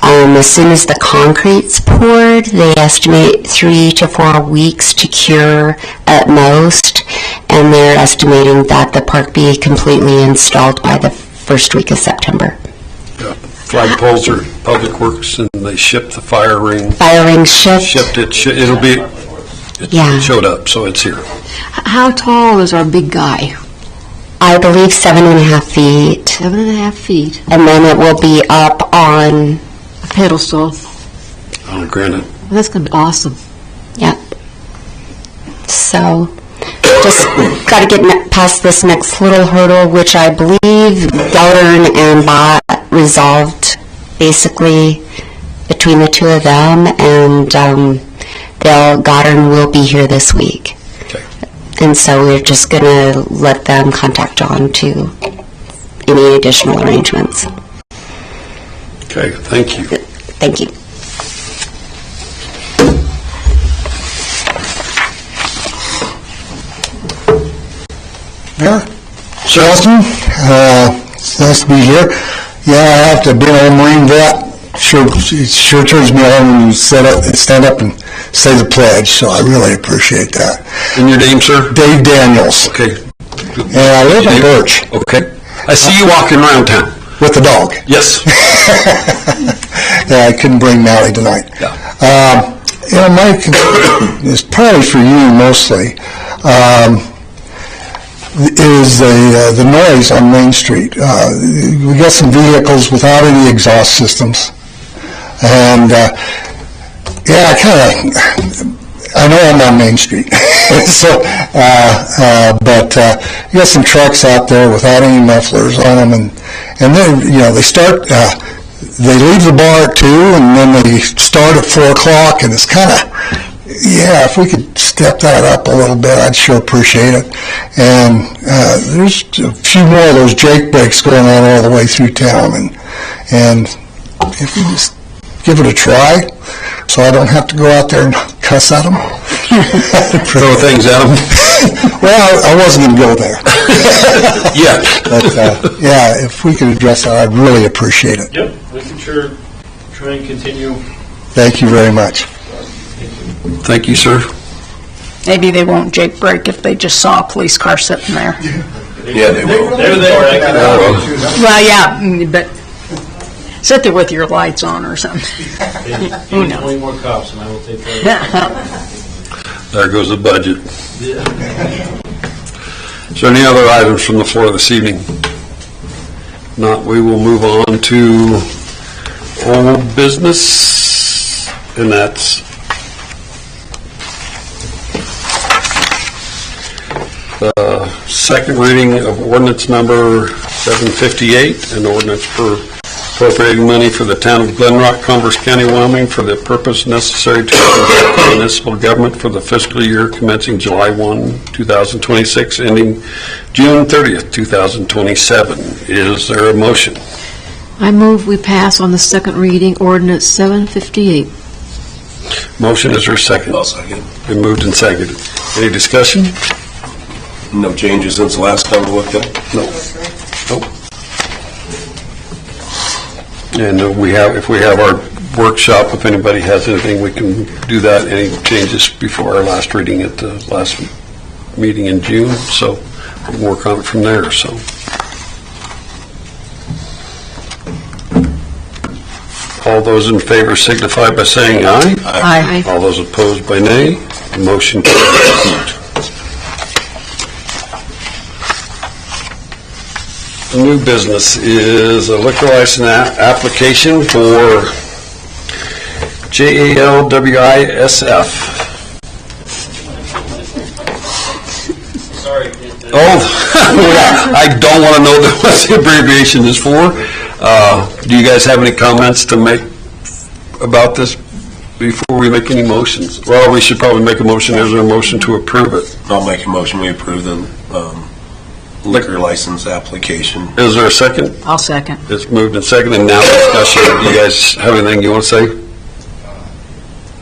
C: As soon as the concrete's poured, they estimate 3 to 4 weeks to cure at most, and they're estimating that the park be completely installed by the first week of September.
D: Flagpoles are Public Works, and they shipped the fire ring.
C: Fire ring shipped.
D: Shipped it. It'll be. It showed up, so it's here.
B: How tall is our big guy?
C: I believe 7.5 feet.
B: 7.5 feet.
C: And then it will be up on
B: a pedestal.
D: On granite.
B: That's going to be awesome.
C: Yep. So
N: just got to get past this next little hurdle, which I believe Geldern and Bott resolved basically between the two of them, and Goddard will be here this week.
D: Okay.
N: And so we're just going to let them contact John to any additional arrangements.
D: Okay, thank you.
N: Thank you.
O: Mayor? Charleston, it's nice to be here. Yeah, I have to be an old Marine vet. It sure turns me on when you stand up and say the pledge, so I really appreciate that.
D: And your name, sir?
O: Dave Daniels.
D: Okay.
O: And I live in Birch.
D: Okay. I see you walking around town.
O: With the dog.
D: Yes.
O: Yeah, I couldn't bring Mally tonight.
D: Yeah.
O: My concern is probably for you mostly, is the noise on Main Street. We got some vehicles without any exhaust systems. And, yeah, I know I'm on Main Street. So, but you got some trucks out there without any mufflers on them, and then, they start, they leave the bar at 2, and then they start at 4 o'clock, and it's kind of, yeah, if we could step that up a little bit, I'd sure appreciate it. And there's a few more of those Jake breaks going on all the way through town, and if we just give it a try, so I don't have to go out there and cuss at them.
D: Throw things at them.
O: Well, I wasn't going to go there.
D: Yeah.
O: But, yeah, if we could address that, I'd really appreciate it.
K: Yep, we can sure try and continue.
O: Thank you very much.
D: Thank you, sir.
A: Maybe they won't Jake break if they just saw a police car sitting there.
E: Yeah, they will.
K: They're there.
A: Well, yeah, but sit there with your lights on or something. Who knows?
K: 20 more cops and I will take care
D: There goes the budget. Is there any other items from the floor this evening? Not, we will move on to old business, and that's the second reading of ordinance number 758, an ordinance for appropriating money for the town of Glen Rock, Converse County, Wyoming, for the purpose necessary to conduct the municipal government for the fiscal year commencing July 1, 2026, ending June 30th, 2027. Is there a motion?
B: I move we pass on the second reading ordinance 758.
D: Motion, is there a second?
E: I'll second.
D: Been moved and seconded. Any discussion?
E: No changes since the last time we looked at it?
D: Nope. And if we have our workshop, if anybody has anything, we can do that, any changes before our last reading at the last meeting in June, so we can work on it from there, so. All those in favor signify by saying aye.
A: Aye.
D: All those opposed by nay. Motion carries. New business is a liquor license application for JALWISF.
K: Sorry.
D: Oh, I don't want to know what the abbreviation is for. Do you guys have any comments to make about this before we make any motions? Well, we should probably make a motion. Is there a motion to approve it?
E: I'll make a motion, we approve the liquor license application.
D: Is there a second?
A: I'll second.
D: It's moved and seconded, and now discussion. Do you guys have anything you want to say?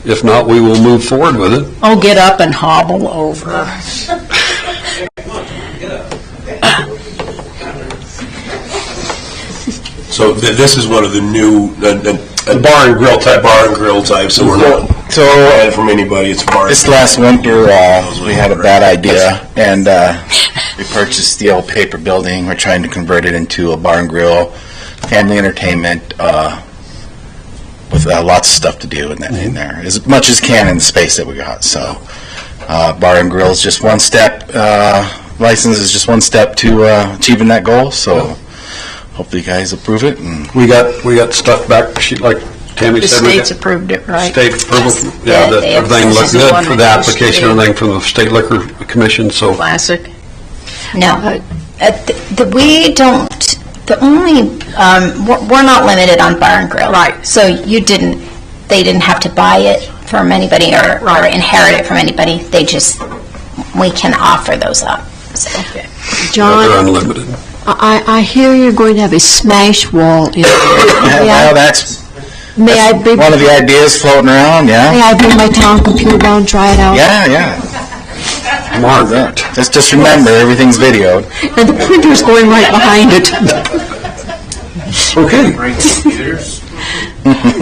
D: If not, we will move forward with it.
A: Oh, get up and hobble over.
E: So this is one of the new, a bar and grill type, so we're not buying from anybody, it's a bar.
H: This last winter, we had a bad idea, and we purchased the old paper building. We're trying to convert it into a bar and grill, family entertainment, with lots of stuff to do in there, as much as can in the space that we got. So, bar and grill is just one step. License is just one step to achieving that goal. So, hopefully, you guys approve it. And
D: We got stuff back. Like Tammy
A: The
D: said we
A: state's
D: got
A: approved it, right?
D: state approval. Yeah, that
C: They-
D: everything
A: this
D: looked
A: is the
D: good
A: one
D: for the
A: that goes
D: application,
A: through.
D: everything from the State Liquor Commission, so.
A: Classic.
C: No, we don't, the only, we're not limited on bar and grill.
A: Right.
C: So they didn't have to buy it from anybody or inherit it from anybody. We can offer those up, so.
B: John,
D: They're unlimited.
B: I hear you're going to have a smash wall in there.
H: Well, that's
B: May I bring,
H: one of the ideas floating around,
B: may
H: yeah?
B: I bring my town computer down, try it out?
H: Yeah.
D: Margaret.
H: Just remember, everything's videoed.
B: And the printer's going right behind it.
D: Okay.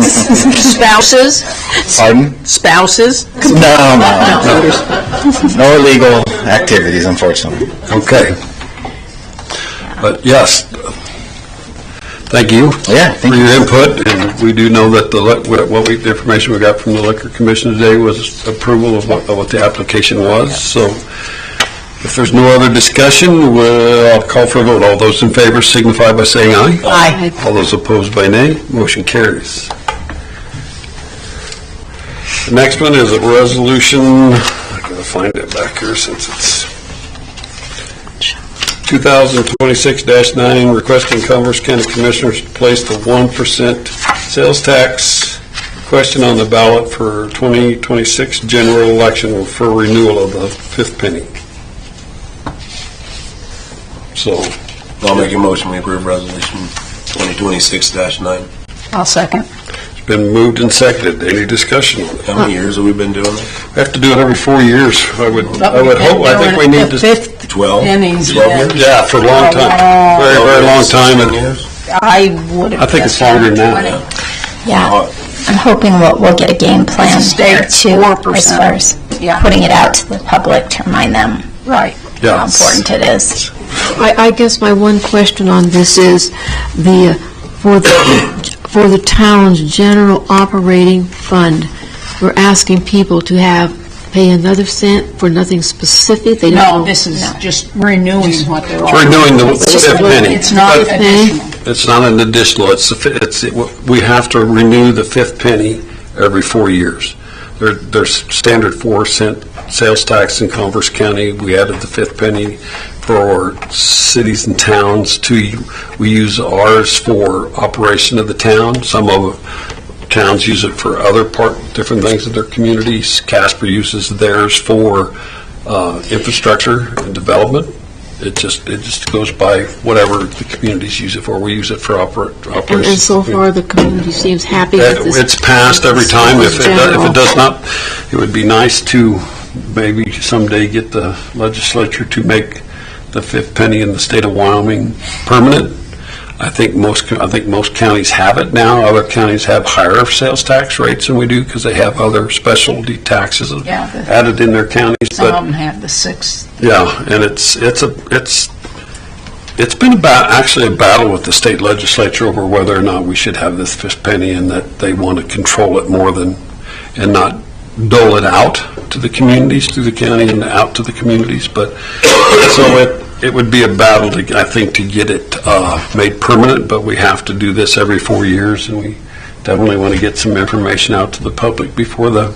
A: Spouses?
H: Pardon?
A: Spouses?
H: No. No illegal activities, unfortunately.
D: Okay. But yes, thank you.
H: Yeah,
D: for your input, and we do know that the information we got from the Liquor Commission today was approval of what the application was, so if there's no other discussion, I'll call for a vote. All those in favor signify by saying aye.
A: Aye.
D: All those opposed by nay. Motion carries. The next one is a resolution, I gotta find it back here since it's 2026-9, requesting Commerce County Commissioners to place the 1% sales tax question on the ballot for 2026 general election for renewal of the fifth penny. So,
E: I'll make a motion, we approve resolution 2026-9.
A: I'll second.
D: it's been moved and seconded. Any discussion on it?
E: How many years have we been doing it?
D: We have to do it every 4 years. I would hope, I think we need
A: The
D: to,
A: fifth
E: 12?
A: pennies,
E: 12
A: yeah.
E: years?
D: yeah, for a long time. Very, very long time. And
A: I would have.
D: I think it's longer than that.
C: Yeah, I'm hoping we'll get a game plan there too,
A: 4%.
C: as far as
A: Yeah.
C: putting it out to the public to remind them
A: Right.
D: Yeah.
C: how important it is.
B: I guess my one question on this is for the town's general operating fund, we're asking people to pay another cent for nothing specific? They don't
A: No,
B: know-
A: this is just renewing what they're
D: It's
A: offering.
D: renewing the
B: It's just
D: fifth
B: a little-
D: penny.
A: It's not
D: But
A: additional.
D: it's not an additional, we have to renew the fifth penny every 4 years. There's standard 4-cent sales tax in Converse County. We added the fifth penny for cities and towns. We use ours for operation of the town. Some of the towns use it for other different things in their communities. Casper uses theirs for infrastructure and development. It just goes by whatever the communities use it for. We use it for operations.
B: And so far, the community seems happy with this.
D: It's passed every time. If it
B: general.
D: does not, it would be nice to maybe someday get the legislature to make the fifth penny in the state of Wyoming permanent. I think most counties have it now. Other counties have higher sales tax rates than we do because they have other specialty taxes
A: Yeah,
D: added in their counties.
A: Some
D: But
A: of them have the sixth.
D: yeah, and it's been actually a battle with the state legislature over whether or not we should have this fifth penny, and that they want to control it more and not dole it out to the communities, through the county and out to the communities. But so it would be a battle to get it made permanent, but we have to do this every 4 years, and we definitely want to get some information out to the public before the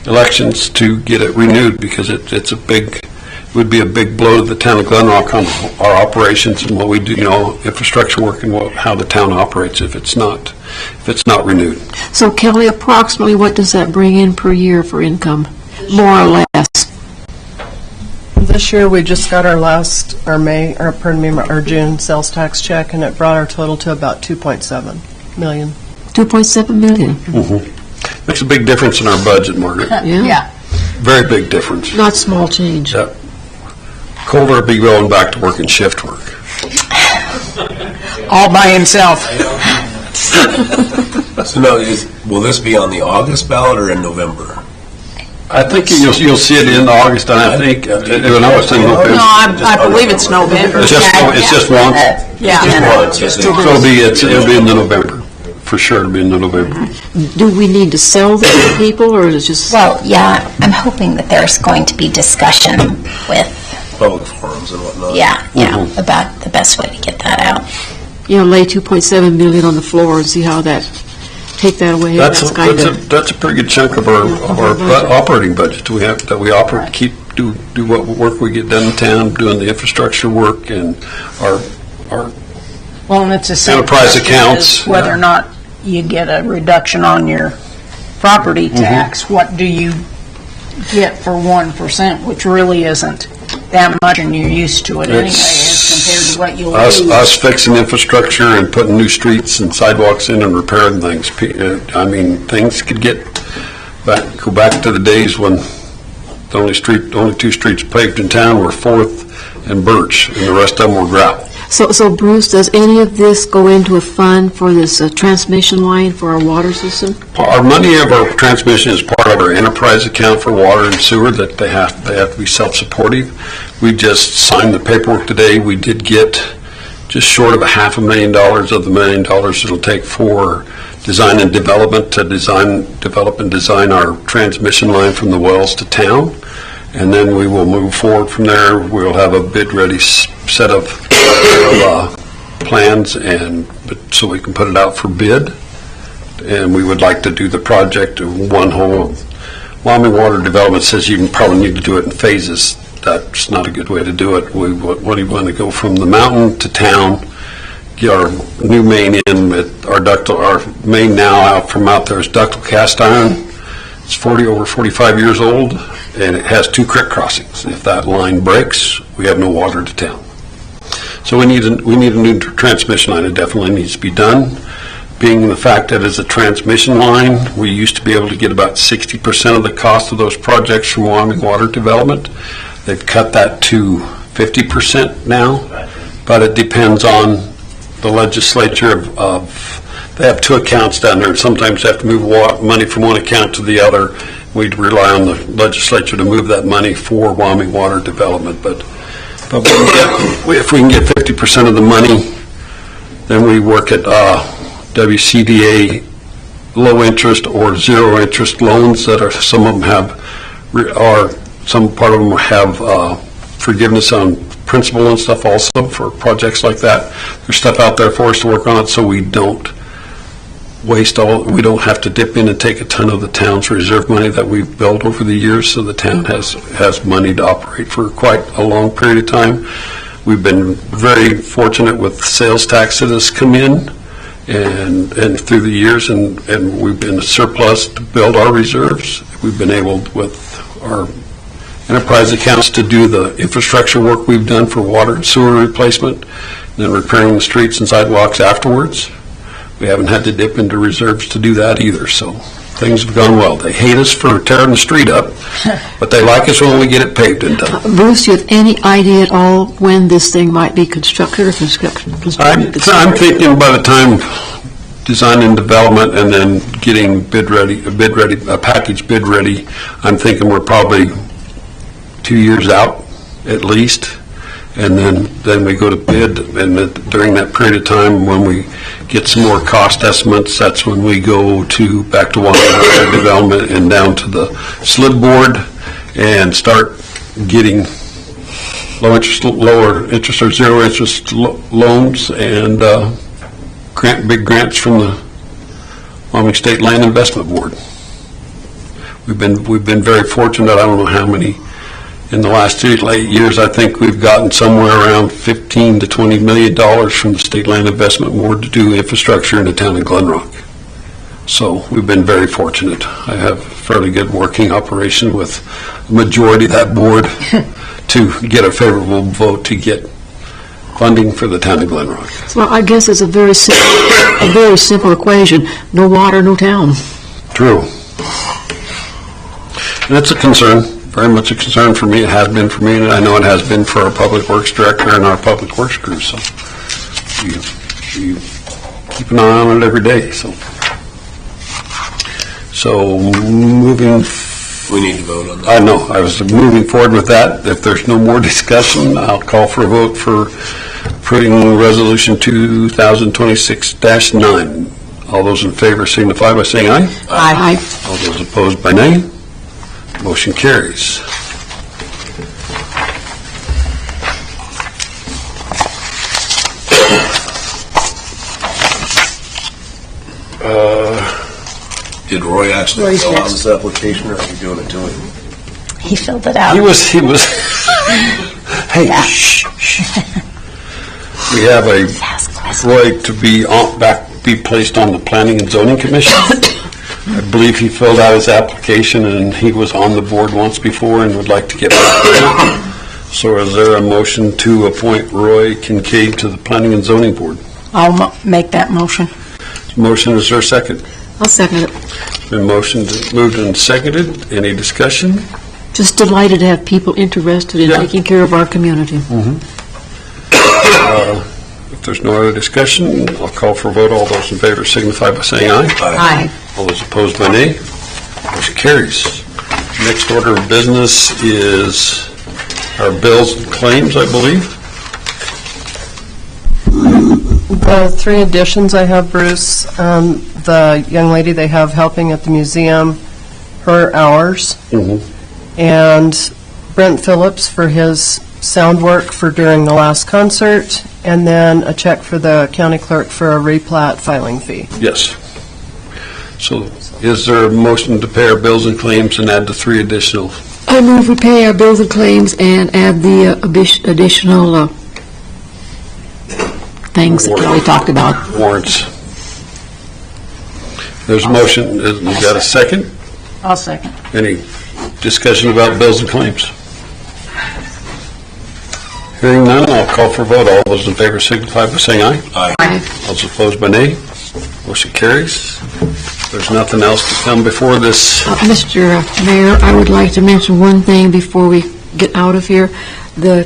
D: elections to get it renewed, because it would be a big blow to the town of Glen Rock on our operations and what we do, infrastructure work and how the town operates if it's not renewed.
B: So Kelly, approximately what does that bring in per year for income, more or less?
G: This year, we just got our June sales tax check, and it brought our total to about 2.7 million.
B: 2.7 million.
D: Makes a big difference in our budget, Margaret.
A: Yeah.
D: Very big difference.
B: Not small change.
D: Yeah. Colder will be going back to working shift work.
A: All by himself.
E: So now, will this be on the August ballot or in November?
D: I think you'll see it in August, and I think, it's in November.
A: No, I believe it's November.
D: It's just once.
A: Yeah.
E: Just once.
D: So it'll be in the November. For sure, it'll be in the November.
B: Do we need to sell this to people, or is it just?
C: Well, yeah, I'm hoping that there's going to be discussion with,
E: Public forums and whatnot.
C: about the best way to get that out.
B: Lay 2.7 million on the floor and see how that take that away.
D: That's
B: kind
D: a
B: of,
D: that's a pretty good chunk of our operating budget. We have, that we operate, do what work we get done in town, doing the infrastructure work and our
A: Well, and it's the same
D: enterprise
A: question
D: accounts.
A: as whether or not you get a reduction on your property tax. What do you get for 1%, which really isn't that much, and you're used to it anyway as compared to what you'll lose.
D: Us fixing infrastructure and putting new streets and sidewalks in and repairing things. I mean, things could go back to the days when the only two streets paved in town were Fourth and Birch, and the rest of them were gravel.
B: so Bruce, does any of this go into a fund for this transmission line for our water system?
D: Our money of our transmission is part of our enterprise account for water and sewer, that they have to be self-supportive. We just signed the paperwork today. We did get just short of $500,000 of the $1 million it'll take for design and development to develop and design our transmission line from the wells to town. And then we will move forward from there. We'll have a bid-ready set of plans, so we can put it out for bid. And we would like to do the project in one whole. Wyoming Water Development says you probably need to do it in phases. That's not a good way to do it. We want to go from the mountain to town, get our new main in with our main now out there is ductile cast iron. It's over 45 years old, and it has 2 creek crossings. If that line breaks, we have no water to town. So we need a new transmission line. It definitely needs to be done. Being the fact that it's a transmission line, we used to be able to get about 60% of the cost of those projects from Wyoming Water Development. They've cut that to 50% now, but it depends on the legislature they have 2 accounts down there, and sometimes they have to move money from one account to the other. We'd rely on the legislature to move that money for Wyoming Water Development, but if we can get 50% of the money, then we work at WCDA low interest or zero interest loans that are, some of them some part of them have forgiveness on principal and stuff also for projects like that. There's stuff out there for us to work on it, so we don't we don't have to dip in and take a ton of the town's reserve money that we've built over the years, so the town has money to operate for quite a long period of time. We've been very fortunate with sales tax that has come in and through the years, and we've been surplus to build our reserves. We've been able, with our enterprise accounts, to do the infrastructure work we've done for water and sewer replacement, and then repairing the streets and sidewalks afterwards. We haven't had to dip into reserves to do that either, so things have gone well. They hate us for tearing the street up, but they like us when we get it paved and done.
B: Bruce, do you have any idea at all when this thing might be constructed or constructed?
D: I'm thinking by the time design and development and then getting a package bid ready, I'm thinking we're probably 2 years out at least. And then we go to bid, and during that period of time, when we get some more cost estimates, that's when we go back to water development and down to the SLID board and start getting lower interest or zero interest loans and big grants from the Wyoming State Land Investment Board. We've been very fortunate. I don't know how many. In the last 8 years, I think we've gotten somewhere around $15 to $20 million from the State Land Investment Board to do infrastructure in the town of Glen Rock. So we've been very fortunate. I have a fairly good working operation with the majority of that board to get a favorable vote to get funding for the town of Glen Rock.
B: So I guess it's a very simple equation. No water, no town.
D: True. And it's a concern. Very much a concern for me. It has been for me, and I know it has been for our Public Works Director and our Public Works crew. So we keep an eye on it every day. So moving.
E: We need to vote on that.
D: I know. I was moving forward with that. If there's no more discussion, I'll call for a vote for approving Resolution 2026-9. All those in favor signify by saying aye.
B: Aye.
D: All those opposed by nay. Motion carries.
E: Did Roy actually
B: Roy's
E: fill out
B: next.
E: this application, or are you doing it to him?
C: He filled it out.
D: He was, hey, shh. We have a Roy to be be placed on the Planning and Zoning Commission. I believe he filled out his application, and he was on the board once before and would like to get back there. So is there a motion to appoint Roy Kincaid to the Planning and Zoning Board?
A: I'll make that motion.
D: Motion, is there a second?
B: I'll second it.
D: Been motioned, moved and seconded. Any discussion?
B: Just delighted to have people interested in taking care of our community.
D: If there's no other discussion, I'll call for a vote. All those in favor signify by saying aye.
A: Aye.
D: All those opposed by nay. Motion carries. Next order of business is our bills and claims, I believe.
G: The 3 additions I have, Bruce, the young lady they have helping at the museum, her hours, and Brent Phillips for his sound work for during the last concert, and then a check for the county clerk for a replat filing fee.
D: Yes. So is there a motion to pay our bills and claims and add the 3 additional?
B: I move we pay our bills and claims and add the additional things that we talked about.
D: Warrants. There's a motion. You got a second?
A: I'll second.
D: Any discussion about bills and claims? Hearing none, I'll call for a vote. All those in favor signify by saying aye.
E: Aye.
D: All those opposed by nay. Motion carries. There's nothing else to come before this.
B: Mr. Mayor, I would like to mention one thing before we get out of here. The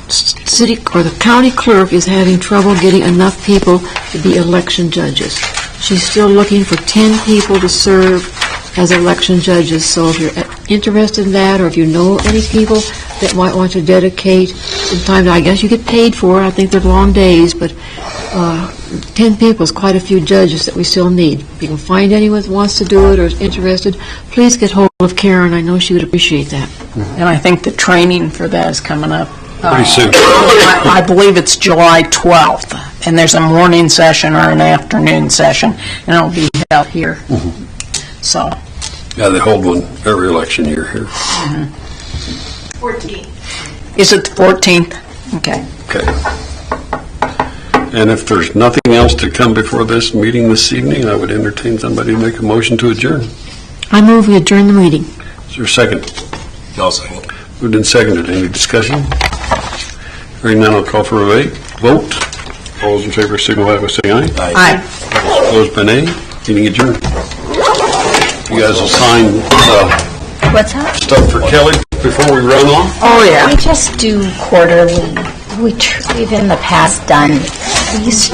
B: city or the county clerk is having trouble getting enough people to be election judges. She's still looking for 10 people to serve as election judges. So if you're interested in that, or if you know any people that might want to dedicate some time, I guess you get paid for it. I think they're long days, but 10 people is quite a few judges that we still need. If you can find anyone that wants to do it or is interested, please get hold of Karen. I know she would appreciate that.
A: And I think the training for that is coming up.
D: Pretty soon.
A: I believe it's July 12th, and there's a morning session or an afternoon session, and it'll be held here. So.
D: Yeah, they hold one every election year here.
A: 14th. Is it the 14th? Okay.
D: Okay. And if there's nothing else to come before this meeting this evening, I would entertain somebody to make a motion to adjourn.
B: I move we adjourn the meeting.
D: Is there a second?
E: No second.
D: Moved and seconded. Any discussion? Hearing none, I'll call for a vote. All those in favor signify by saying aye.
A: Aye.
D: Opposed by nay. Meeting adjourned. You guys will sign
C: What's that?
D: stuff for Kelly before we run off?
A: Oh, yeah.
C: We just do quarterly. We've in the past done, we used to